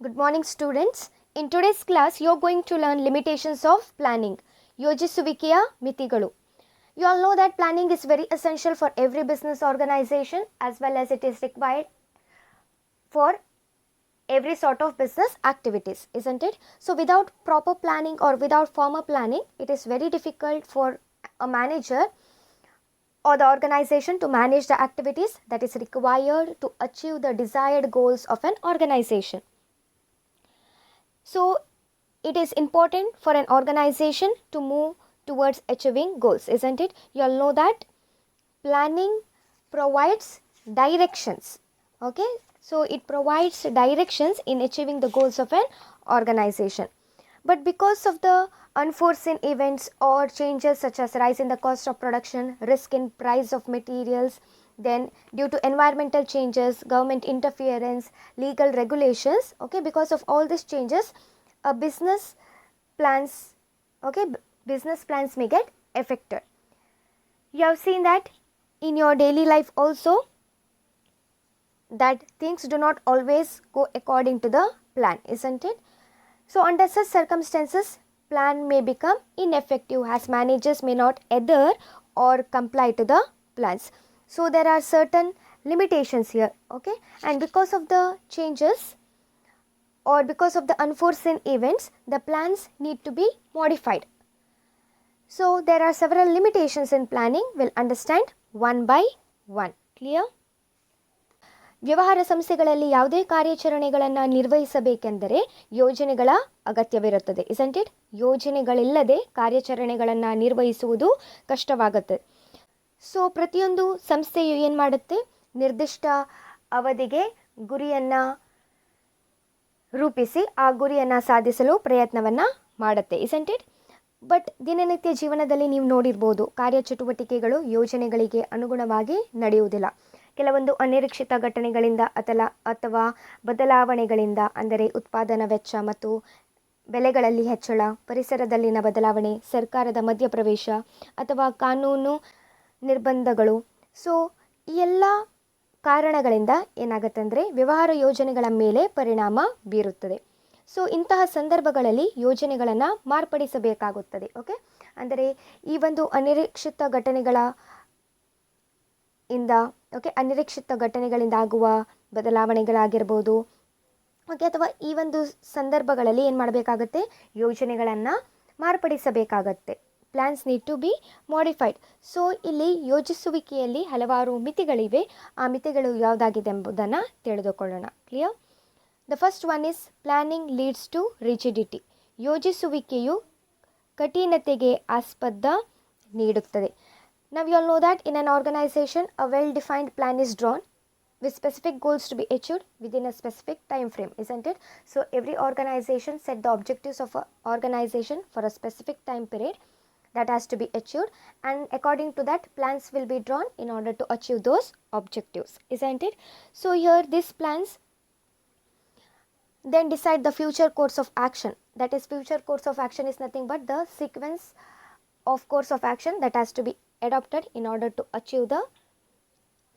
Good morning, students. In today's class, you are going to learn limitations of planning. ಯೋಜಿಸುವಿಕೆಯ ಮಿತಿಗಳು. You all know that planning is very essential for every business organization as well as it is required for every sort of business activities, isn't it? So without proper planning or without formal planning, it is very difficult for a manager or the organization to manage the activities that is required to achieve the desired goals of an organization. So it is important for an organization to move towards achieving goals, isn't it? You all know that planning provides directions. Okay, so it provides directions in achieving the goals of an organization. But because of the unforeseen events or changes such as rise in the cost of production, risk in price of materials, then due to environmental changes, government interference, legal regulations, okay, because of all these changes, business plans may get affected. You have seen that in your daily life also, that things do not always go according to the plan, isn't it? So under such circumstances, plan may become ineffective as managers may not adhere or comply to the plans. So there are certain limitations here, okay? And because of the changes or because of the unforeseen events, the plans need to be modified. So there are several limitations in planning. We'll understand one by one. Clear? ವ್ಯವಹಾರ ಸಂಸ್ಥೆಗಳಲ್ಲಿ ಯಾವುದೇ ಕಾರ್ಯಾಚರಣೆಗಳನ್ನು ನಿರ್ವಹಿಸಬೇಕೆಂದರೆ ಯೋಜನೆಗಳ ಅಗತ್ಯವಿರುತ್ತದೆ, isn't it? ಯೋಜನೆಗಳಿಲ್ಲದೆ ಕಾರ್ಯಾಚರಣೆಗಳನ್ನು ನಿರ್ವಹಿಸುವುದು ಕಷ್ಟವಾಗುತ್ತೆ. So ಪ್ರತಿಯೊಂದು ಸಂಸ್ಥೆಯು ಏನು ಮಾಡುತ್ತೆ, ನಿರ್ದಿಷ್ಟ ಅವಧಿಗೆ ಗುರಿಯನ್ನು ರೂಪಿಸಿ ಆ ಗುರಿಯನ್ನು ಸಾಧಿಸಲು ಪ್ರಯತ್ನವನ್ನು ಮಾಡುತ್ತೆ, isn't it? ಬಟ್ ದಿನನಿತ್ಯ ಜೀವನದಲ್ಲಿ ನೀವು ನೋಡಿರ್ಬೋದು, ಕಾರ್ಯಚಟುವಟಿಕೆಗಳು ಯೋಜನೆಗಳಿಗೆ ಅನುಗುಣವಾಗಿ ನಡೆಯುವುದಿಲ್ಲ. ಕೆಲವೊಂದು ಅನಿರೀಕ್ಷಿತ ಘಟನೆಗಳಿಂದ ಅಥವಾ ಬದಲಾವಣೆಗಳಿಂದ, ಅಂದರೆ ಉತ್ಪಾದನಾ ವೆಚ್ಚ ಮತ್ತು ಬೆಲೆಗಳಲ್ಲಿ ಹೆಚ್ಚಳ, ಪರಿಸರದಲ್ಲಿನ ಬದಲಾವಣೆ, ಸರ್ಕಾರದ ಮಧ್ಯಪ್ರವೇಶ ಅಥವಾ ಕಾನೂನು ನಿರ್ಬಂಧಗಳು, ಸೊ ಈ ಎಲ್ಲ ಕಾರಣಗಳಿಂದ ಏನಾಗುತ್ತೆ ಅಂದರೆ ವ್ಯವಹಾರ ಯೋಜನೆಗಳ ಮೇಲೆ ಪರಿಣಾಮ ಬೀರುತ್ತದೆ. ಸೊ ಇಂತಹ ಸಂದರ್ಭಗಳಲ್ಲಿ ಯೋಜನೆಗಳನ್ನು ಮಾರ್ಪಡಿಸಬೇಕಾಗುತ್ತದೆ. ಓಕೆ, ಅಂದರೆ ಈ ಒಂದು ಅನಿರೀಕ್ಷಿತ ಘಟನೆಗಳಿಂದ ಆಗುವ ಬದಲಾವಣೆಗಳಾಗಿರ್ಬೋದು, ಓಕೆ, ಅಥವಾ ಈ ಒಂದು ಸಂದರ್ಭಗಳಲ್ಲಿ ಏನು ಮಾಡಬೇಕಾಗತ್ತೆ, ಯೋಜನೆಗಳನ್ನು ಮಾರ್ಪಡಿಸಬೇಕಾಗತ್ತೆ. Plans need to be modified. So ಇಲ್ಲಿ ಯೋಜಿಸುವಿಕೆಯಲ್ಲಿ ಹಲವಾರು ಮಿತಿಗಳಿವೆ. ಆ ಮಿತಿಗಳು ಯಾವುದಾಗಿದೆ ಎಂಬುದನ್ನು ತಿಳಿದುಕೊಳ್ಳೋಣ. Clear? The first one is planning leads to rigidity. ಯೋಜಿಸುವಿಕೆಯು ಕಠಿಣತೆಗೆ ಆಸ್ಪದ ನೀಡುತ್ತದೆ. Now you all know that in an organization, a well-defined plan is drawn with specific goals to be achieved within a specific time frame, isn't it? So every organization set the objectives of an organization for a specific time period that has to be achieved, and according to that, plans will be drawn in order to achieve those objectives, isn't it? So here these plans then decide the future course of action. That is, future course of action is nothing but the sequence of course of action that has to be adopted in order to achieve the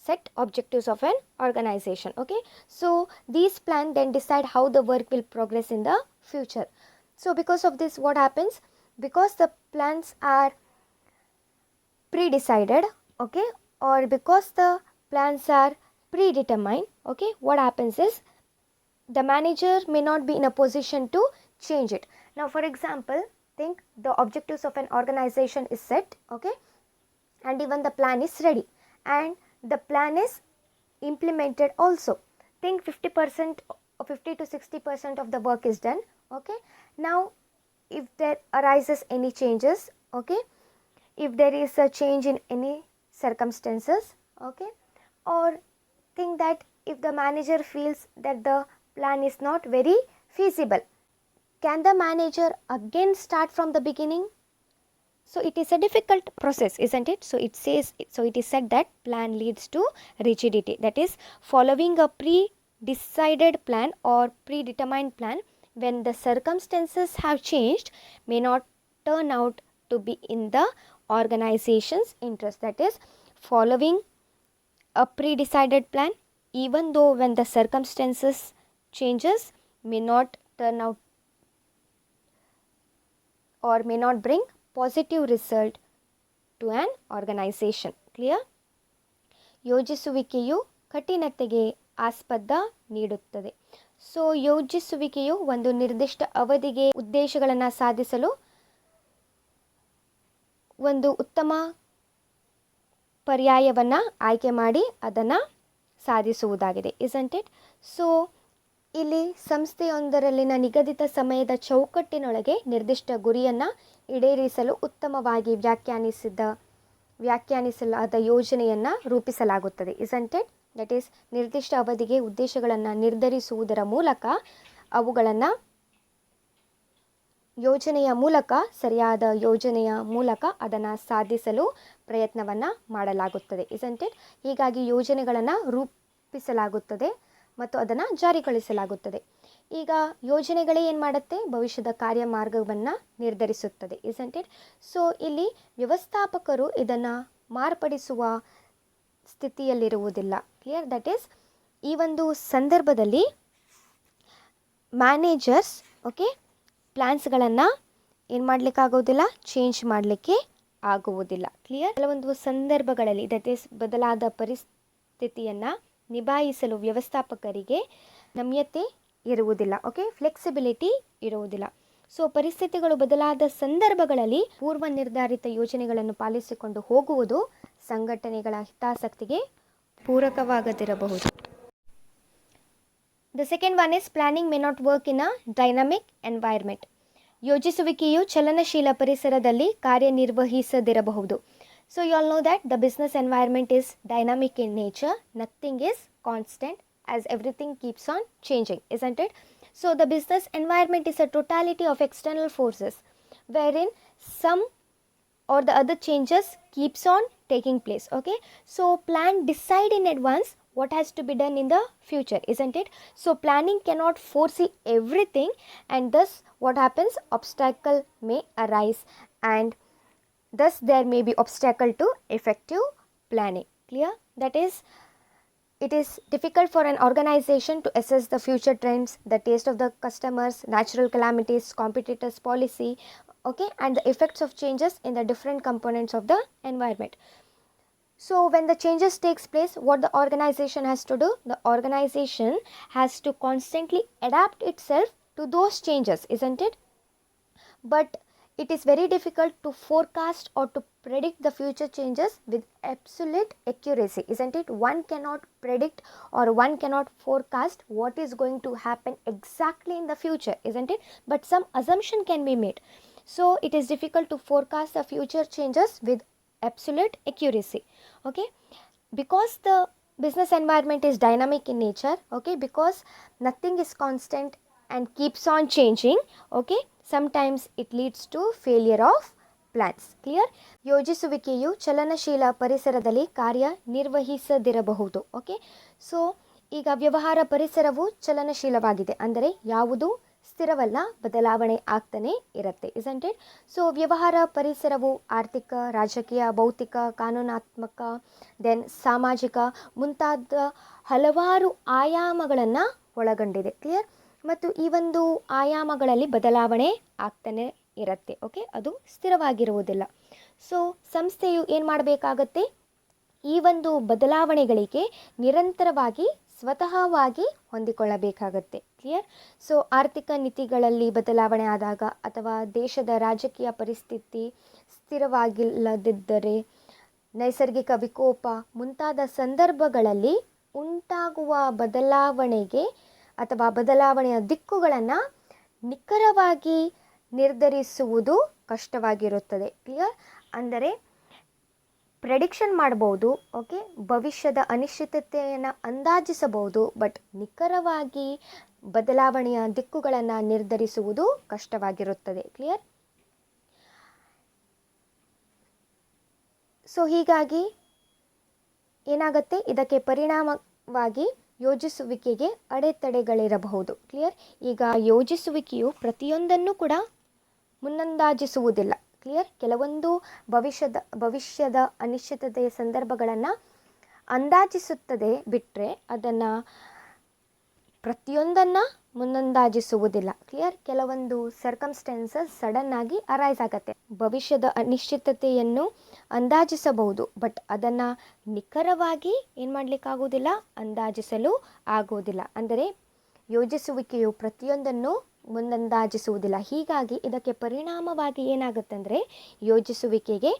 set objectives of an organization. Okay, so these plans then decide how the work will progress in the future. So because of this, what happens, because the plans are pre-decided, okay, or because the plans are predetermined, okay, what happens is the manager may not be in a position to change it. Now for example, think the objectives of an organization is set, okay, and even the plan is ready and the plan is implemented also. Think 50% or 50 to 60% of the work is done, okay. Now if there arises any changes, okay, if there is a change in any circumstances, okay, or think that if the manager feels that the plan is not very feasible, can the manager again start from the beginning? So it is a difficult process, isn't it? So it is said that plan leads to rigidity. That is, following a pre-decided plan or predetermined plan when the circumstances have changed may not turn out to be in the organization's interest. That is, following a pre-decided plan, even though when the circumstances changes, may not turn out or may not bring positive result to an organization. Clear? ಯೋಜಿಸುವಿಕೆಯು ಕಠಿಣತೆಗೆ ಆಸ್ಪದ ನೀಡುತ್ತದೆ. So ಯೋಜಿಸುವಿಕೆಯು ಒಂದು ನಿರ್ದಿಷ್ಟ ಅವಧಿಗೆ ಉದ್ದೇಶಗಳನ್ನು ಸಾಧಿಸಲು ಒಂದು ಉತ್ತಮ ಪರ್ಯಾಯವನ್ನು ಆಯ್ಕೆ ಮಾಡಿ ಅದನ್ನು ಸಾಧಿಸುವುದಾಗಿದೆ. Isn't it? ಸೊ ಇಲ್ಲಿ ಸಂಸ್ಥೆಯೊಂದರಲ್ಲಿನ ನಿಗದಿತ ಸಮಯದ ಚೌಕಟ್ಟಿನೊಳಗೆ ನಿರ್ದಿಷ್ಟ ಗುರಿಯನ್ನು ಈಡೇರಿಸಲು ಉತ್ತಮವಾಗಿ ವ್ಯಾಖ್ಯಾನಿಸಲಾದ ಯೋಜನೆಯನ್ನು ರೂಪಿಸಲಾಗುತ್ತದೆ. Isn't it? ದಟ್ ಈಸ್ ನಿರ್ದಿಷ್ಟ ಅವಧಿಗೆ ಉದ್ದೇಶಗಳನ್ನು ನಿರ್ಧರಿಸುವುದರ ಮೂಲಕ ಅವುಗಳನ್ನು ಸರಿಯಾದ ಯೋಜನೆಯ ಮೂಲಕ ಅದನ್ನು ಸಾಧಿಸಲು ಪ್ರಯತ್ನವನ್ನು ಮಾಡಲಾಗುತ್ತದೆ. Isn't it? ಹೀಗಾಗಿ ಯೋಜನೆಗಳನ್ನು ರೂಪಿಸಲಾಗುತ್ತದೆ ಮತ್ತು ಅದನ್ನು ಜಾರಿಗೊಳಿಸಲಾಗುತ್ತದೆ. ಈಗ ಯೋಜನೆಗಳೇ ಏನು ಮಾಡುತ್ತೆ? ಭವಿಷ್ಯದ ಕಾರ್ಯಮಾರ್ಗವನ್ನು ನಿರ್ಧರಿಸುತ್ತದೆ. Isn't it? ಸೊ ಇಲ್ಲಿ ವ್ಯವಸ್ಥಾಪಕರು ಇದನ್ನು ಮಾರ್ಪಡಿಸುವ ಸ್ಥಿತಿಯಲ್ಲಿರುವುದಿಲ್ಲ. ಕ್ಲಿಯರ್? ದಟ್ ಈಸ್ ಈ ಒಂದು ಸಂದರ್ಭದಲ್ಲಿ ಮ್ಯಾನೇಜರ್ಸ್ ಪ್ಲ್ಯಾನ್ಸ್ಗಳನ್ನು ಏನು ಮಾಡಲಿಕ್ಕಾಗೋದಿಲ್ಲ, ಚೇಂಜ್ ಮಾಡಲಿಕ್ಕೆ ಆಗುವುದಿಲ್ಲ. ಕ್ಲಿಯರ್? ಕೆಲವೊಂದು ಸಂದರ್ಭಗಳಲ್ಲಿ ದಟ್ ಈಸ್ ಬದಲಾದ ಪರಿಸ್ಥಿತಿಯನ್ನು ನಿಭಾಯಿಸಲು ವ್ಯವಸ್ಥಾಪಕರಿಗೆ ನಮ್ಯತೆ ಇರುವುದಿಲ್ಲ. ಫ್ಲೆಕ್ಸಿಬಿಲಿಟಿ ಇರುವುದಿಲ್ಲ. ಸೊ ಪರಿಸ್ಥಿತಿಗಳು ಬದಲಾದ ಸಂದರ್ಭಗಳಲ್ಲಿ ಪೂರ್ವ ನಿರ್ಧಾರಿತ ಯೋಜನೆಗಳನ್ನು ಪಾಲಿಸಿಕೊಂಡು ಹೋಗುವುದು ಸಂಘಟನೆಗಳ ಹಿತಾಸಕ್ತಿಗೆ ಪೂರಕವಾಗದಿರಬಹುದು. The second one is planning may not work in a dynamic environment. ಯೋಜಿಸುವಿಕೆಯು ಚಲನಶೀಲ ಪರಿಸರದಲ್ಲಿ ಕಾರ್ಯನಿರ್ವಹಿಸದಿರಬಹುದು. So you all know that the business environment is dynamic in nature. Nothing is constant as everything keeps on changing, isn't it? So the business environment is a totality of external forces wherein some or the other changes keeps on taking place. So decide in advance what has to be done in the future, isn't it? So planning cannot foresee everything, and thus what happens? Obstacle may arise, and thus there may be obstacle to effective planning. Clear? That is, it is difficult for an organization to assess the future trends, the taste of the customers, natural calamities, competitors' policy, and the effects of changes in the different components of the environment. So when the changes takes place, what the organization has to do? The organization has to constantly adapt itself to those changes, isn't it? But it is very difficult to forecast or to predict the future changes with absolute accuracy, isn't it? One cannot predict or one cannot forecast what is going to happen exactly in the future, isn't it? But some assumption can be made. So it is difficult to forecast the future changes with absolute accuracy. Because the business environment is dynamic in nature, because nothing is constant and keeps on changing, sometimes it leads to failure of plans. Clear? ಯೋಜಿಸುವಿಕೆಯು ಚಲನಶೀಲ ಪರಿಸರದಲ್ಲಿ ಕಾರ್ಯನಿರ್ವಹಿಸದಿರಬಹುದು. So ಈಗ ವ್ಯವಹಾರ ಪರಿಸರವು ಚಲನಶೀಲವಾಗಿದೆ, ಅಂದರೆ ಯಾವುದು ಸ್ಥಿರವಲ್ಲ, ಬದಲಾವಣೆ ಆಗ್ತಾನೆ ಇರುತ್ತೆ, isn't it? So ವ್ಯವಹಾರ ಪರಿಸರವು ಆರ್ಥಿಕ, ರಾಜಕೀಯ, ಭೌತಿಕ, ಕಾನೂನಾತ್ಮಕ, ದೆನ್ ಸಾಮಾಜಿಕ ಮುಂತಾದ ಹಲವಾರು ಆಯಾಮಗಳನ್ನು ಒಳಗೊಂಡಿದೆ. ಕ್ಲಿಯರ್? ಮತ್ತು ಈ ಒಂದು ಆಯಾಮಗಳಲ್ಲಿ ಬದಲಾವಣೆ ಆಗ್ತಾನೆ ಇರುತ್ತೆ. ಅದು ಸ್ಥಿರವಾಗಿರುವುದಿಲ್ಲ. ಸೊ ಸಂಸ್ಥೆಯು ಏನು ಮಾಡಬೇಕಾಗತ್ತೆ? ಈ ಒಂದು ಬದಲಾವಣೆಗಳಿಗೆ ನಿರಂತರವಾಗಿ ಸ್ವತಃವಾಗಿ ಹೊಂದಿಕೊಳ್ಳಬೇಕಾಗತ್ತೆ. ಕ್ಲಿಯರ್? ಸೊ ಆರ್ಥಿಕ ನೀತಿಗಳಲ್ಲಿ ಬದಲಾವಣೆ ಆದಾಗ ಅಥವಾ ದೇಶದ ರಾಜಕೀಯ ಪರಿಸ್ಥಿತಿ ಸ್ಥಿರವಾಗಿಲ್ಲದಿದ್ದರೆ, ನೈಸರ್ಗಿಕ ವಿಕೋಪ ಮುಂತಾದ ಸಂದರ್ಭಗಳಲ್ಲಿ ಉಂಟಾಗುವ ಬದಲಾವಣೆಗೆ ಅಥವಾ ಬದಲಾವಣೆಯ ದಿಕ್ಕುಗಳನ್ನು ನಿಖರವಾಗಿ ನಿರ್ಧರಿಸುವುದು ಕಷ್ಟವಾಗಿರುತ್ತದೆ. ಕ್ಲಿಯರ್? ಅಂದರೆ ಪ್ರೆಡಿಕ್ಷನ್ ಮಾಡ್ಬೋದು, ಭವಿಷ್ಯದ ಅನಿಶ್ಚಿತತೆಯನ್ನು ಅಂದಾಜಿಸಬಹುದು, ಬಟ್ ನಿಖರವಾಗಿ ಬದಲಾವಣೆಯ ದಿಕ್ಕುಗಳನ್ನು ನಿರ್ಧರಿಸುವುದು ಕಷ್ಟವಾಗಿರುತ್ತದೆ. ಕ್ಲಿಯರ್? ಸೊ ಹೀಗಾಗಿ ಏನಾಗುತ್ತೆ? ಇದಕ್ಕೆ ಪರಿಣಾಮವಾಗಿ ಯೋಜಿಸುವಿಕೆಗೆ ಅಡೆತಡೆಗಳಿರಬಹುದು. ಕ್ಲಿಯರ್? ಈಗ ಯೋಜಿಸುವಿಕೆಯು ಪ್ರತಿಯೊಂದನ್ನು ಕೂಡ ಮುನ್ನಂದಾಜಿಸುವುದಿಲ್ಲ. ಕ್ಲಿಯರ್? ಕೆಲವೊಂದು ಭವಿಷ್ಯದ ಅನಿಶ್ಚಿತತೆಯ ಸಂದರ್ಭಗಳನ್ನು ಅಂದಾಜಿಸುತ್ತದೆ ಬಿಟ್ಟರೆ ಅದನ್ನು ಪ್ರತಿಯೊಂದನ್ನು ಮುಂದಂದಾಜಿಸುವುದಿಲ್ಲ. ಕ್ಲಿಯರ್? ಕೆಲವೊಂದು ಸರ್ಕಮ್ಸ್ಟೆನ್ಸಸ್ ಸಡನ್ ಆಗಿ ಅರೈಸ್ ಆಗತ್ತೆ. ಭವಿಷ್ಯದ ಅನಿಶ್ಚಿತತೆಯನ್ನು ಅಂದಾಜಿಸಬಹುದು, ಬಟ್ ಅದನ್ನು ನಿಖರವಾಗಿ ಏನು ಮಾಡಲಿಕ್ಕಾಗೋದಿಲ್ಲ, ಅಂದಾಜಿಸಲು ಆಗೋದಿಲ್ಲ. ಅಂದರೆ ಯೋಜಿಸುವಿಕೆಯು ಪ್ರತಿಯೊಂದನ್ನು ಮುಂದಂದಾಜಿಸುವುದಿಲ್ಲ. ಹೀಗಾಗಿ ಇದಕ್ಕೆ ಪರಿಣಾಮವಾಗಿ ಏನಾಗುತ್ತಂದರೆ ಯೋಜಿಸುವಿಕೆಗೆ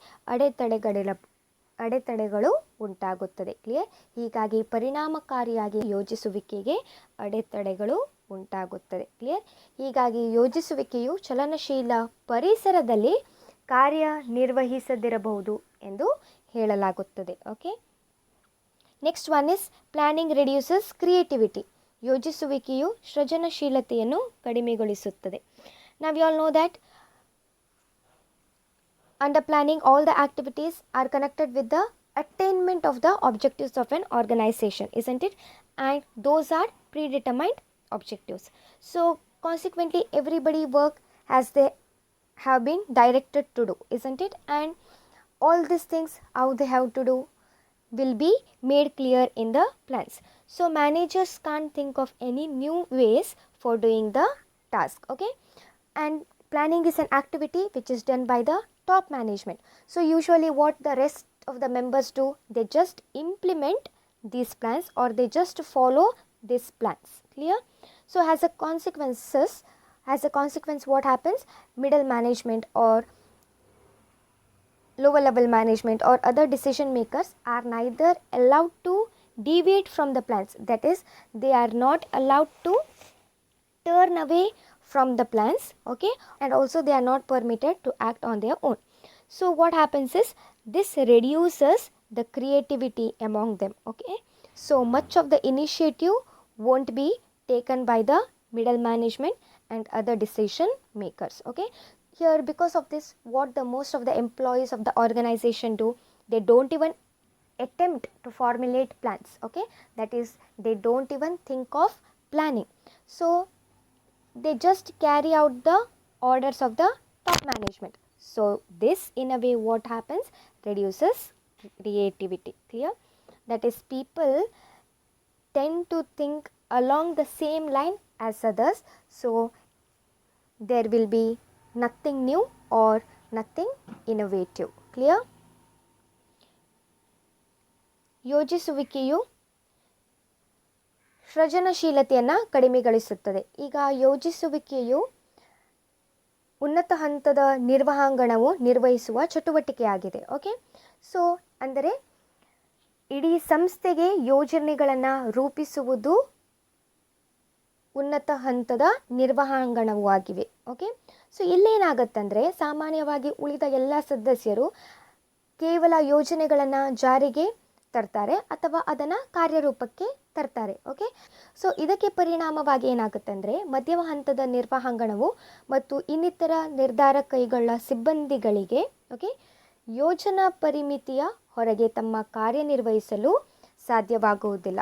ಅಡೆತಡೆಗಳು ಉಂಟಾಗುತ್ತದೆ. ಕ್ಲಿಯರ್? ಹೀಗಾಗಿ ಪರಿಣಾಮಕಾರಿಯಾಗಿ ಯೋಜಿಸುವಿಕೆಗೆ ಅಡೆತಡೆಗಳು ಉಂಟಾಗುತ್ತದೆ. ಕ್ಲಿಯರ್? ಹೀಗಾಗಿ ಯೋಜಿಸುವಿಕೆಯು ಚಲನಶೀಲ ಪರಿಸರದಲ್ಲಿ ಕಾರ್ಯನಿರ್ವಹಿಸದಿರಬಹುದು ಎಂದು ಹೇಳಲಾಗುತ್ತದೆ. Okay, next one is planning reduces creativity. ಯೋಜಿಸುವಿಕೆಯು ಸೃಜನಶೀಲತೆಯನ್ನು ಕಡಿಮೆಗೊಳಿಸುತ್ತದೆ. ನಾವು all know that under planning, all the activities are connected with the attainment of the objectives of an organization, isn't it? And those are predetermined objectives. So consequently everybody work as they have been directed to do, isn't it? And all these things how they have to do will be made clear in the plans. So managers can't think of any new ways for doing the task. Okay, and planning is an activity which is done by the top management. So usually what the rest of the members do, they just implement these plans or they just follow these plans. Clear? So as a consequence what happens, middle management or lower level management or other decision makers are neither allowed to deviate from the plans, that is they are not allowed to turn away from the plans. Okay, and also they are not permitted to act on their own. So what happens is this reduces the creativity among them. Okay, so much of the initiative won't be taken by the middle management and other decision makers. Okay, here because of this what the most of the employees of the organization do, they don't even attempt to formulate plans. Okay, that is they don't even think of planning. So they just carry out the orders of the top management. So this in a way what happens, reduces creativity. Clear? That is people tend to think along the same line as others, so there will be nothing new or nothing innovative. Clear? ಯೋಜಿಸುವಿಕೆಯು ಸೃಜನಶೀಲತೆಯನ್ನು ಕಡಿಮೆಗೊಳಿಸುತ್ತದೆ. ಈಗ ಯೋಜಿಸುವಿಕೆಯು ಉನ್ನತ ಹಂತದ ನಿರ್ವಹಣಾಂಗಣವು ನಿರ್ವಹಿಸುವ ಚಟುವಟಿಕೆಯಾಗಿದೆ. Okay, so ಅಂದರೆ ಇಡೀ ಸಂಸ್ಥೆಗೆ ಯೋಜನೆಗಳನ್ನು ರೂಪಿಸುವುದು ಉನ್ನತ ಹಂತದ ನಿರ್ವಹಣಾಂಗಣವೂ ಆಗಿವೆ. ಓಕೆ, ಸೊ ಇಲ್ಲೇನಾಗತ್ತಂದರೆ ಸಾಮಾನ್ಯವಾಗಿ ಉಳಿದ ಎಲ್ಲ ಸದಸ್ಯರು ಕೇವಲ ಯೋಜನೆಗಳನ್ನು ಜಾರಿಗೆ ತರ್ತಾರೆ ಅಥವಾ ಅದನ್ನು ಕಾರ್ಯರೂಪಕ್ಕೆ ತರ್ತಾರೆ. ಓಕೆ, ಸೊ ಇದಕ್ಕೆ ಪರಿಣಾಮವಾಗಿ ಏನಾಗುತ್ತೆ ಅಂದರೆ ಮಧ್ಯಮ ಹಂತದ ನಿರ್ವಹಣಾಂಗಣವು ಮತ್ತು ಇನ್ನಿತರ ನಿರ್ಧಾರ ಕೈಗೊಳ್ಳ ಸಿಬ್ಬಂದಿಗಳಿಗೆ ಓಕೆ ಯೋಜನಾ ಪರಿಮಿತಿಯ ಹೊರಗೆ ತಮ್ಮ ಕಾರ್ಯನಿರ್ವಹಿಸಲು ಸಾಧ್ಯವಾಗುವುದಿಲ್ಲ.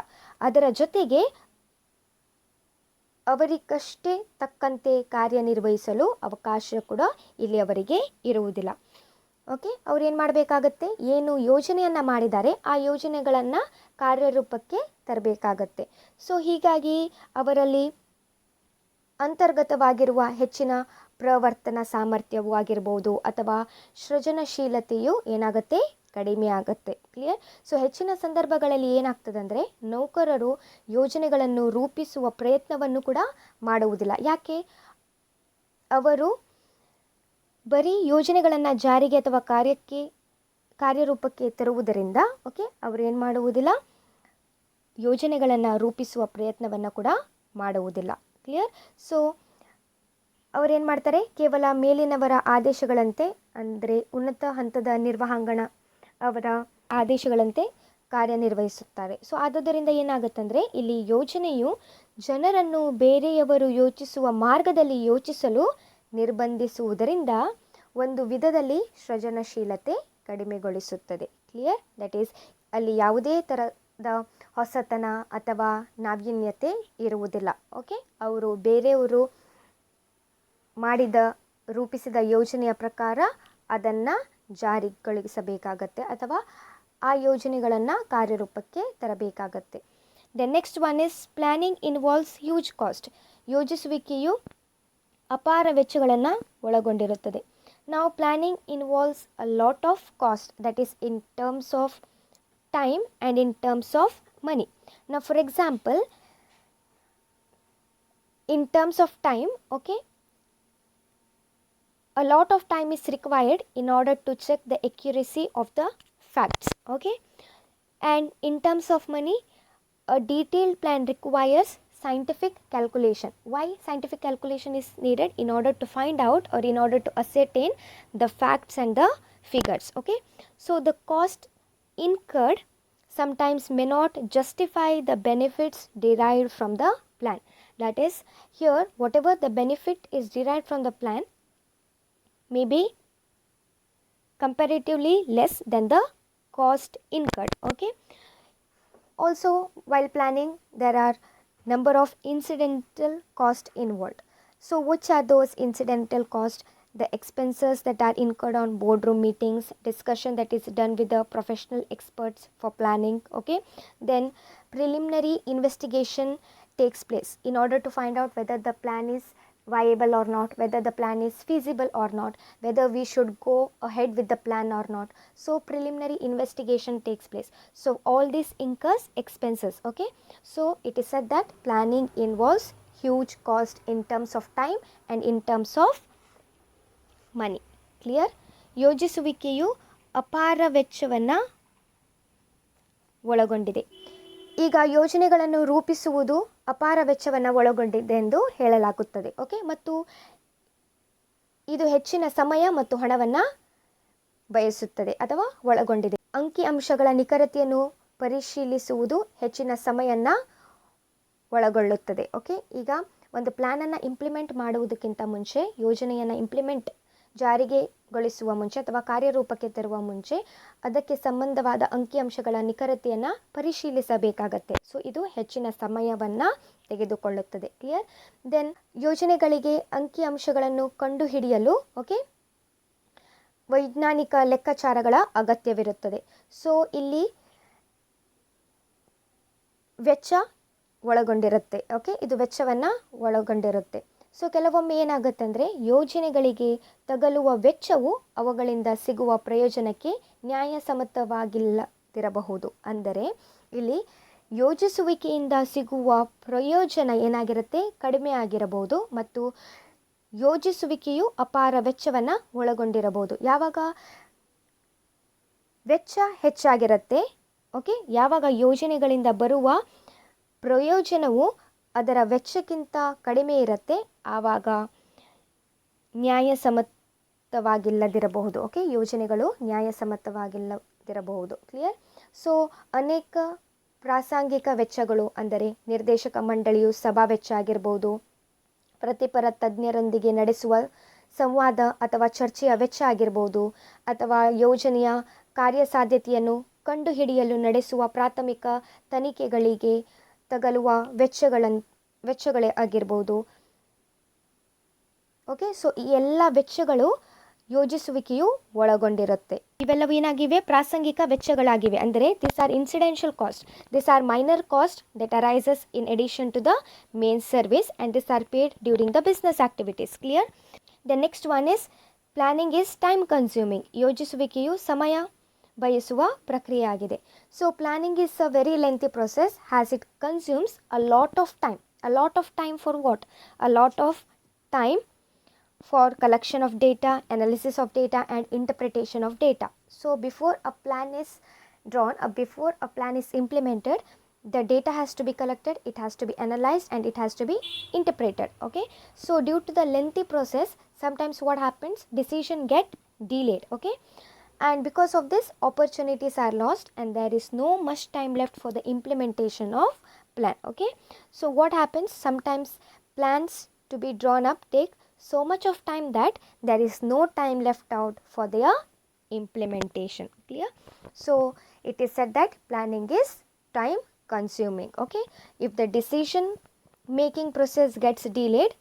ಅದರ ಜೊತೆಗೆ ಅವರಿಗಷ್ಟೇ ತಕ್ಕಂತೆ ಕಾರ್ಯನಿರ್ವಹಿಸಲು ಅವಕಾಶ ಕೂಡ ಇಲ್ಲಿ ಅವರಿಗೆ ಇರುವುದಿಲ್ಲ. ಓಕೆ, ಅವ್ರು ಏನು ಮಾಡಬೇಕಾಗತ್ತೆ, ಏನು ಯೋಜನೆಯನ್ನು ಮಾಡಿದ್ದಾರೆ ಆ ಯೋಜನೆಗಳನ್ನು ಕಾರ್ಯರೂಪಕ್ಕೆ ತರಬೇಕಾಗತ್ತೆ. ಸೊ ಹೀಗಾಗಿ ಅವರಲ್ಲಿ ಅಂತರ್ಗತವಾಗಿರುವ ಹೆಚ್ಚಿನ ಪ್ರವರ್ತನ ಸಾಮರ್ಥ್ಯವೂ ಆಗಿರ್ಬೋದು ಅಥವಾ ಸೃಜನಶೀಲತೆಯು ಏನಾಗುತ್ತೆ, ಕಡಿಮೆ ಆಗುತ್ತೆ. ಕ್ಲಿಯರ್? ಸೊ ಹೆಚ್ಚಿನ ಸಂದರ್ಭಗಳಲ್ಲಿ ಏನಾಗ್ತದೆ ಅಂದರೆ ನೌಕರರು ಯೋಜನೆಗಳನ್ನು ರೂಪಿಸುವ ಪ್ರಯತ್ನವನ್ನು ಕೂಡ ಮಾಡುವುದಿಲ್ಲ. ಯಾಕೆ? ಅವರು ಬರೀ ಯೋಜನೆಗಳನ್ನು ಜಾರಿಗೆ ಅಥವಾ ಕಾರ್ಯರೂಪಕ್ಕೆ ತರುವುದರಿಂದ ಓಕೆ ಅವರು ಏನು ಮಾಡುವುದಿಲ್ಲ, ಯೋಜನೆಗಳನ್ನು ರೂಪಿಸುವ ಪ್ರಯತ್ನವನ್ನು ಕೂಡ ಮಾಡುವುದಿಲ್ಲ. ಕ್ಲಿಯರ್? ಸೊ ಅವರೇನು ಮಾಡ್ತಾರೆ, ಕೇವಲ ಮೇಲಿನವರ ಆದೇಶಗಳಂತೆ ಅಂದರೆ ಉನ್ನತ ಹಂತದ ನಿರ್ವಹಣಾಂಗಣ ಅವರ ಆದೇಶಗಳಂತೆ ಕಾರ್ಯನಿರ್ವಹಿಸುತ್ತಾರೆ. ಸೊ ಆದುದರಿಂದ ಏನಾಗುತ್ತಂದರೆ ಇಲ್ಲಿ ಯೋಜನೆಯು ಜನರನ್ನು ಬೇರೆಯವರು ಯೋಚಿಸುವ ಮಾರ್ಗದಲ್ಲಿ ಯೋಚಿಸಲು ನಿರ್ಬಂಧಿಸುವುದರಿಂದ ಒಂದು ವಿಧದಲ್ಲಿ ಸೃಜನಶೀಲತೆ ಕಡಿಮೆಗೊಳಿಸುತ್ತದೆ. ಕ್ಲಿಯರ್? ದಟ್ ಈಸ್ ಅಲ್ಲಿ ಯಾವುದೇ ಥರದ ಹೊಸತನ ಅಥವಾ ನಾವೀನ್ಯತೆ ಇರುವುದಿಲ್ಲ. ಓಕೆ, ಅವರು ಬೇರೆಯವರು ರೂಪಿಸಿದ ಯೋಜನೆಯ ಪ್ರಕಾರ ಅದನ್ನು ಜಾರಿಗೊಳಿಸಬೇಕಾಗತ್ತೆ ಅಥವಾ ಆ ಯೋಜನೆಗಳನ್ನು ಕಾರ್ಯರೂಪಕ್ಕೆ ತರಬೇಕಾಗತ್ತೆ. The next one is planning involves huge cost. ಯೋಜಿಸುವಿಕೆಯು ಅಪಾರ ವೆಚ್ಚಗಳನ್ನು ಒಳಗೊಂಡಿರುತ್ತದೆ. Now planning involves a lot of cost, that is in terms of time and in terms of money. Now for example, in terms of time, okay, a lot of time is required in order to check the accuracy of the facts, okay, and in terms of money, a detailed plan requires scientific calculation. Why scientific calculation is needed? In order to find out or in order to ascertain the facts and the figures, okay. So the cost incurred sometimes may not justify the benefits derived from the plan. That is, here whatever the benefit is derived from the plan may be comparatively less than the cost incurred, okay. Also, while planning, there are number of incidental costs involved. So which are those incidental costs? The expenses that are incurred on boardroom meetings, discussion that is done with the professional experts for planning, okay. Then preliminary investigation takes place in order to find out whether the plan is viable or not, whether the plan is feasible or not, whether we should go ahead with the plan or not. So preliminary investigation takes place. So all this incurs expenses, okay. So it is said that planning involves huge cost in terms of time and in terms of money. Clear? ಯೋಜಿಸುವಿಕೆಯು ಅಪಾರ ವೆಚ್ಚವನ್ನು ಒಳಗೊಂಡಿದೆ. ಈಗ ಯೋಜನೆಗಳನ್ನು ರೂಪಿಸುವುದು ಅಪಾರ ವೆಚ್ಚವನ್ನು ಒಳಗೊಂಡಿದೆ ಎಂದು ಹೇಳಲಾಗುತ್ತದೆ, ಓಕೆ. ಮತ್ತು ಇದು ಹೆಚ್ಚಿನ ಸಮಯ ಮತ್ತು ಹಣವನ್ನು ಬಯಸುತ್ತದೆ ಅಥವಾ ಒಳಗೊಂಡಿದೆ. ಅಂಕಿ ಅಂಶಗಳ ನಿಖರತೆಯನ್ನು ಪರಿಶೀಲಿಸುವುದು ಹೆಚ್ಚಿನ ಸಮಯವನ್ನು ಒಳಗೊಳ್ಳುತ್ತದೆ, ಓಕೆ. ಈಗ ಒಂದು ಪ್ಲ್ಯಾನನ್ನು ಇಂಪ್ಲಿಮೆಂಟ್ ಮಾಡುವುದಕ್ಕಿಂತ ಮುಂಚೆ, ಯೋಜನೆಯನ್ನು ಜಾರಿಗೆಗೊಳಿಸುವ ಮುಂಚೆ ಅಥವಾ ಕಾರ್ಯರೂಪಕ್ಕೆ ತರುವ ಮುಂಚೆ ಅದಕ್ಕೆ ಸಂಬಂಧವಾದ ಅಂಕಿಅಂಶಗಳ ನಿಖರತೆಯನ್ನು ಪರಿಶೀಲಿಸಬೇಕಾಗತ್ತೆ. ಸೊ ಇದು ಹೆಚ್ಚಿನ ಸಮಯವನ್ನು ತೆಗೆದುಕೊಳ್ಳುತ್ತದೆ. ಕ್ಲಿಯರ್? ದೆನ್ ಯೋಜನೆಗಳಿಗೆ ಅಂಕಿಅಂಶಗಳನ್ನು ಕಂಡುಹಿಡಿಯಲು, ಓಕೆ, ವೈಜ್ಞಾನಿಕ ಲೆಕ್ಕಾಚಾರಗಳ ಅಗತ್ಯವಿರುತ್ತದೆ. ಸೊ ಇಲ್ಲಿ ವೆಚ್ಚ ಒಳಗೊಂಡಿರುತ್ತೆ, ಓಕೆ. ಇದು ವೆಚ್ಚವನ್ನು ಒಳಗೊಂಡಿರುತ್ತೆ. ಸೊ ಕೆಲವೊಮ್ಮೆ ಏನಾಗುತ್ತೆ ಅಂದರೆ ಯೋಜನೆಗಳಿಗೆ ತಗಲುವ ವೆಚ್ಚವು ಅವುಗಳಿಂದ ಸಿಗುವ ಪ್ರಯೋಜನಕ್ಕೆ ನ್ಯಾಯಸಮ್ಮತವಾಗಿಲ್ಲದಿರಬಹುದು. ಅಂದರೆ ಇಲ್ಲಿ ಯೋಜಿಸುವಿಕೆಯಿಂದ ಸಿಗುವ ಪ್ರಯೋಜನ ಏನಾಗಿರುತ್ತೆ, ಕಡಿಮೆ ಆಗಿರಬಹುದು ಮತ್ತು ಯೋಜಿಸುವಿಕೆಯು ಅಪಾರ ವೆಚ್ಚವನ್ನು ಒಳಗೊಂಡಿರಬಹುದು. ಯಾವಾಗ ವೆಚ್ಚ ಹೆಚ್ಚಾಗಿರುತ್ತೆ, ಓಕೆ, ಯಾವಾಗ ಯೋಜನೆಗಳಿಂದ ಬರುವ ಪ್ರಯೋಜನವು ಅದರ ವೆಚ್ಚಕ್ಕಿಂತ ಕಡಿಮೆ ಇರುತ್ತೆ, ಆವಾಗ ನ್ಯಾಯಸಮ್ಮತವಾಗಿಲ್ಲದಿರಬಹುದು, ಓಕೆ. ಯೋಜನೆಗಳು ನ್ಯಾಯಸಮ್ಮತವಾಗಿಲ್ಲದಿರಬಹುದು. ಕ್ಲಿಯರ್? ಸೊ ಅನೇಕ ಪ್ರಾಸಂಗಿಕ ವೆಚ್ಚಗಳು ಅಂದರೆ ನಿರ್ದೇಶಕ ಮಂಡಳಿಯು ಸಭಾ ವೆಚ್ಚ ಆಗಿರ್ಬೋದು, ವೃತ್ತಿಪರ ತಜ್ಞರೊಂದಿಗೆ ನಡೆಸುವ ಸಂವಾದ ಅಥವಾ ಚರ್ಚೆಯ ವೆಚ್ಚ ಆಗಿರ್ಬೋದು, ಅಥವಾ ಯೋಜನೆಯ ಕಾರ್ಯಸಾಧ್ಯತೆಯನ್ನು ಕಂಡುಹಿಡಿಯಲು ನಡೆಸುವ ಪ್ರಾಥಮಿಕ ತನಿಖೆಗಳಿಗೆ ತಗಲುವ ವೆಚ್ಚಗಳೇ ಆಗಿರ್ಬೋದು, ಓಕೆ. ಸೊ ಈ ಎಲ್ಲ ವೆಚ್ಚಗಳು ಯೋಜಿಸುವಿಕೆಯು ಒಳಗೊಂಡಿರುತ್ತೆ. ಇವೆಲ್ಲವೂ ಏನಾಗಿವೆ, ಪ್ರಾಸಂಗಿಕ ವೆಚ್ಚಗಳಾಗಿವೆ. ಅಂದರೆ this are incidental cost, this are minor cost that arises in addition to the main service and this are paid during the business activities. Clear? The next one is planning is time consuming. ಯೋಜಿಸುವಿಕೆಯು ಸಮಯ ಬಯಸುವ ಪ್ರಕ್ರಿಯೆಯಾಗಿದೆ. So planning is a very lengthy process as it consumes a lot of time. A lot of time for what? A lot of time for collection of data, analysis of data and interpretation of data. So before a plan is drawn, before a plan is implemented, the data has to be collected, it has to be analyzed and it has to be interpreted, okay. So due to the lengthy process, sometimes what happens, decision get delayed, okay, and because of this opportunities are lost and there is no much time left for the implementation of plan, okay. So what happens, sometimes plans to be drawn up take so much of time that there is no time left out for their implementation. Clear? So it is said that planning is time consuming, okay. If the decision making process gets delayed,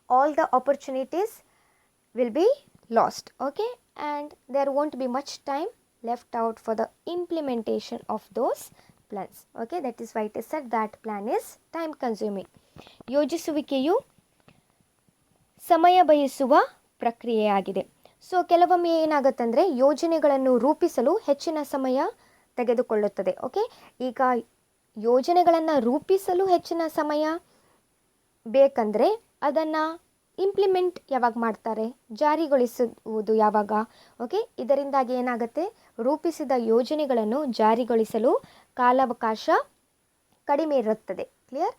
all the opportunities will be lost, okay, and there won't be much time left out for the implementation of those plans. Okay, that is why it is said that plan is time consuming. ಯೋಜಿಸುವಿಕೆಯು ಸಮಯ ಬಯಸುವ ಪ್ರಕ್ರಿಯೆಯಾಗಿದೆ. So ಕೆಲವೊಮ್ಮೆ ಏನಾಗುತ್ತಂದರೆ ಯೋಜನೆಗಳನ್ನು ರೂಪಿಸಲು ಹೆಚ್ಚಿನ ಸಮಯ ತೆಗೆದುಕೊಳ್ಳುತ್ತದೆ. Okay, ಈಗ ಯೋಜನೆಗಳನ್ನು ರೂಪಿಸಲು ಹೆಚ್ಚಿನ ಸಮಯ ಬೇಕಂದರೆ ಅದನ್ನು ಇಂಪ್ಲಿಮೆಂಟ್ ಯಾವಾಗ ಮಾಡ್ತಾರೆ, ಜಾರಿಗೊಳಿಸುವುದು ಯಾವಾಗ. ಓಕೆ, ಇದರಿಂದಾಗಿ ಏನಾಗುತ್ತೆ, ರೂಪಿಸಿದ ಯೋಜನೆಗಳನ್ನು ಜಾರಿಗೊಳಿಸಲು ಕಾಲಾವಕಾಶ ಕಡಿಮೆ ಇರುತ್ತದೆ. ಕ್ಲಿಯರ್?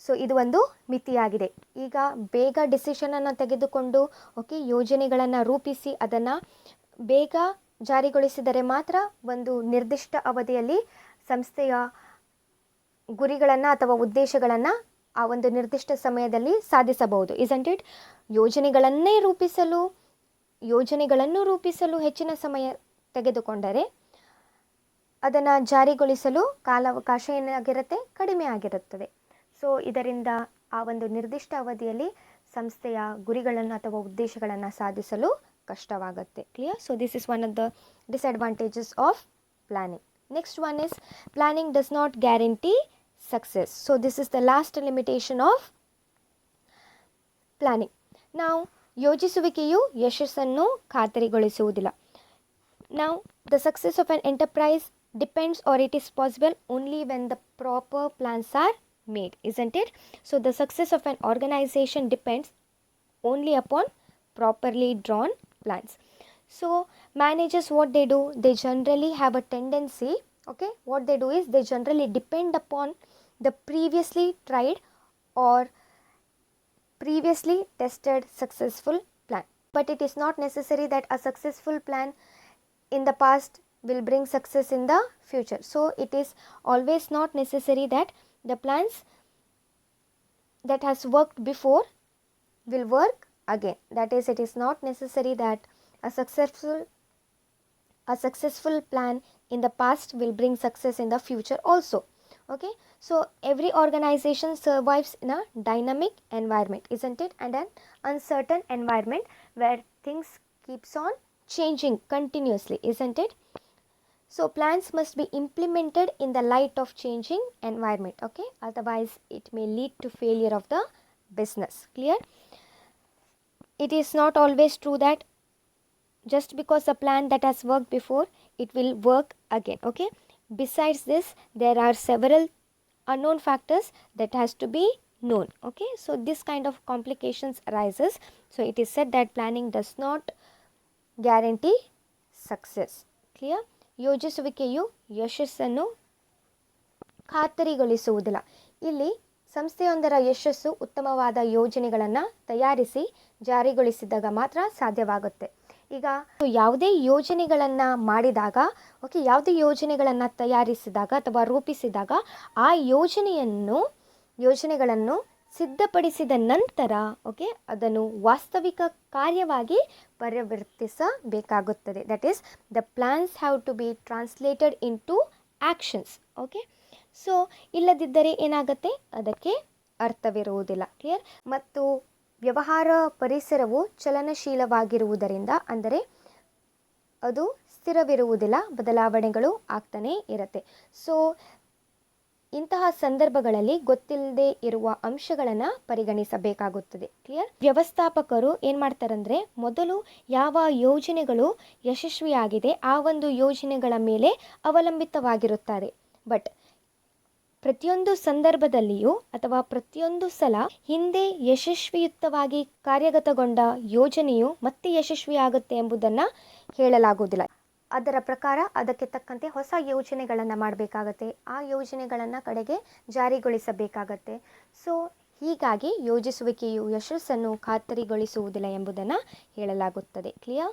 ಸೊ ಇದು ಒಂದು ಮಿತಿಯಾಗಿದೆ. ಈಗ ಬೇಗ ಡಿಸಿಷನನ್ನು ತೆಗೆದುಕೊಂಡು ಓಕೆ ಯೋಜನೆಗಳನ್ನು ರೂಪಿಸಿ ಅದನ್ನು ಬೇಗ ಜಾರಿಗೊಳಿಸಿದರೆ ಮಾತ್ರ ಒಂದು ನಿರ್ದಿಷ್ಟ ಅವಧಿಯಲ್ಲಿ ಸಂಸ್ಥೆಯ ಗುರಿಗಳನ್ನು ಅಥವಾ ಉದ್ದೇಶಗಳನ್ನು ಆ ಒಂದು ನಿರ್ದಿಷ್ಟ ಸಮಯದಲ್ಲಿ ಸಾಧಿಸಬಹುದು. Isn't it? ಯೋಜನೆಗಳನ್ನು ರೂಪಿಸಲು ಹೆಚ್ಚಿನ ಸಮಯ ತೆಗೆದುಕೊಂಡರೆ ಅದನ್ನು ಜಾರಿಗೊಳಿಸಲು ಕಾಲಾವಕಾಶ ಏನಾಗಿರುತ್ತೆ, ಕಡಿಮೆ ಆಗಿರುತ್ತದೆ. ಸೊ ಇದರಿಂದ ಆ ಒಂದು ನಿರ್ದಿಷ್ಟ ಅವಧಿಯಲ್ಲಿ ಸಂಸ್ಥೆಯ ಗುರಿಗಳನ್ನು ಅಥವಾ ಉದ್ದೇಶಗಳನ್ನು ಸಾಧಿಸಲು ಕಷ್ಟವಾಗುತ್ತೆ. Clear? So this is one of the disadvantages of planning. Next one is planning does not guarantee success. So this is the last limitation of planning. ನಾವು ಯೋಜಿಸುವಿಕೆಯು ಯಶಸ್ಸನ್ನು ಖಾತರಿಗೊಳಿಸುವುದಿಲ್ಲ. Now, the success of an enterprise depends, or it is possible only when the proper plans are made, isn't it? So, the success of an organization depends only upon properly drawn plans. So, managers, what they do, they generally have a tendency, okay, what they do is they generally depend upon the previously tried or previously tested successful plan. But it is not necessary that a successful plan in the past will bring success in the future. So it is always not necessary that the plans that has worked before will work again. That is, it is not necessary that a successful plan in the past will bring success in the future also. Okay, so every organization survives in a dynamic environment, isn't it, and an uncertain environment where things keeps on changing continuously, isn't it? So plans must be implemented in the light of changing environment. Okay, otherwise it may lead to failure of the business. Clear? It is not always true that just because a plan that has worked before it will work again. Okay, besides this there are several unknown factors that has to be known. Okay, so this kind of complications arises. So it is said that planning does not guarantee success. Clear? ಯೋಜಿಸುವಿಕೆಯು ಯಶಸ್ಸನ್ನು ಖಾತರಿಗೊಳಿಸುವುದಿಲ್ಲ. ಇಲ್ಲಿ ಸಂಸ್ಥೆಯೊಂದರ ಯಶಸ್ಸು ಉತ್ತಮವಾದ ಯೋಜನೆಗಳನ್ನು ತಯಾರಿಸಿ ಜಾರಿಗೊಳಿಸಿದಾಗ ಮಾತ್ರ ಸಾಧ್ಯವಾಗುತ್ತೆ. ಈಗ ಯಾವುದೇ ಯೋಜನೆಗಳನ್ನು ಮಾಡಿದಾಗ ಓಕೆ ಯಾವುದೇ ಯೋಜನೆಗಳನ್ನು ತಯಾರಿಸಿದಾಗ ಅಥವಾ ರೂಪಿಸಿದಾಗ ಆ ಯೋಜನೆಗಳನ್ನು ಸಿದ್ಧಪಡಿಸಿದ ನಂತರ ಓಕೆ ಅದನ್ನು ವಾಸ್ತವಿಕ ಕಾರ್ಯವಾಗಿ ಪರಿವರ್ತಿಸಬೇಕಾಗುತ್ತದೆ. That is the plans have to be translated in to actions. Okay, so ಇಲ್ಲದಿದ್ದರೆ ಏನಾಗುತ್ತೆ, ಅದಕ್ಕೆ ಅರ್ಥವಿರುವುದಿಲ್ಲ. ಕ್ಲಿಯರ್? ಮತ್ತು ವ್ಯವಹಾರ ಪರಿಸರವು ಚಲನಶೀಲವಾಗಿರುವುದರಿಂದ, ಅಂದರೆ ಅದು ಸ್ಥಿರವಿರುವುದಿಲ್ಲ, ಬದಲಾವಣೆಗಳು ಆಗ್ತಾನೇ ಇರುತ್ತೆ. ಸೊ ಇಂತಹ ಸಂದರ್ಭಗಳಲ್ಲಿ ಗೊತ್ತಿಲ್ಲದೆ ಇರುವ ಅಂಶಗಳನ್ನು ಪರಿಗಣಿಸಬೇಕಾಗುತ್ತದೆ. ಕ್ಲಿಯರ್? ವ್ಯವಸ್ಥಾಪಕರು ಏನು ಮಾಡ್ತಾರಂದರೆ ಮೊದಲು ಯಾವ ಯೋಜನೆಗಳು ಯಶಸ್ವಿಯಾಗಿದೆ ಆ ಒಂದು ಯೋಜನೆಗಳ ಮೇಲೆ ಅವಲಂಬಿತವಾಗಿರುತ್ತಾರೆ. ಬಟ್ ಪ್ರತಿಯೊಂದು ಸಂದರ್ಭದಲ್ಲಿಯೂ ಅಥವಾ ಪ್ರತಿಯೊಂದು ಸಲ ಹಿಂದೆ ಯಶಸ್ವಿಯುತವಾಗಿ ಕಾರ್ಯಗತಗೊಂಡ ಯೋಜನೆಯು ಮತ್ತೆ ಯಶಸ್ವಿಯಾಗುತ್ತೆ ಎಂಬುದನ್ನು ಹೇಳಲಾಗುವುದಿಲ್ಲ. ಅದರ ಪ್ರಕಾರ ಅದಕ್ಕೆ ತಕ್ಕಂತೆ ಹೊಸ ಯೋಜನೆಗಳನ್ನು ಮಾಡಬೇಕಾಗತ್ತೆ, ಆ ಯೋಜನೆಗಳನ್ನು ಕಡೆಗೆ ಜಾರಿಗೊಳಿಸಬೇಕಾಗತ್ತೆ. ಸೊ ಹೀಗಾಗಿ ಯೋಜಿಸುವಿಕೆಯು ಯಶಸ್ಸನ್ನು ಖಾತರಿಗೊಳಿಸುವುದಿಲ್ಲ ಎಂಬುದನ್ನು ಹೇಳಲಾಗುತ್ತದೆ. ಕ್ಲಿಯರ್?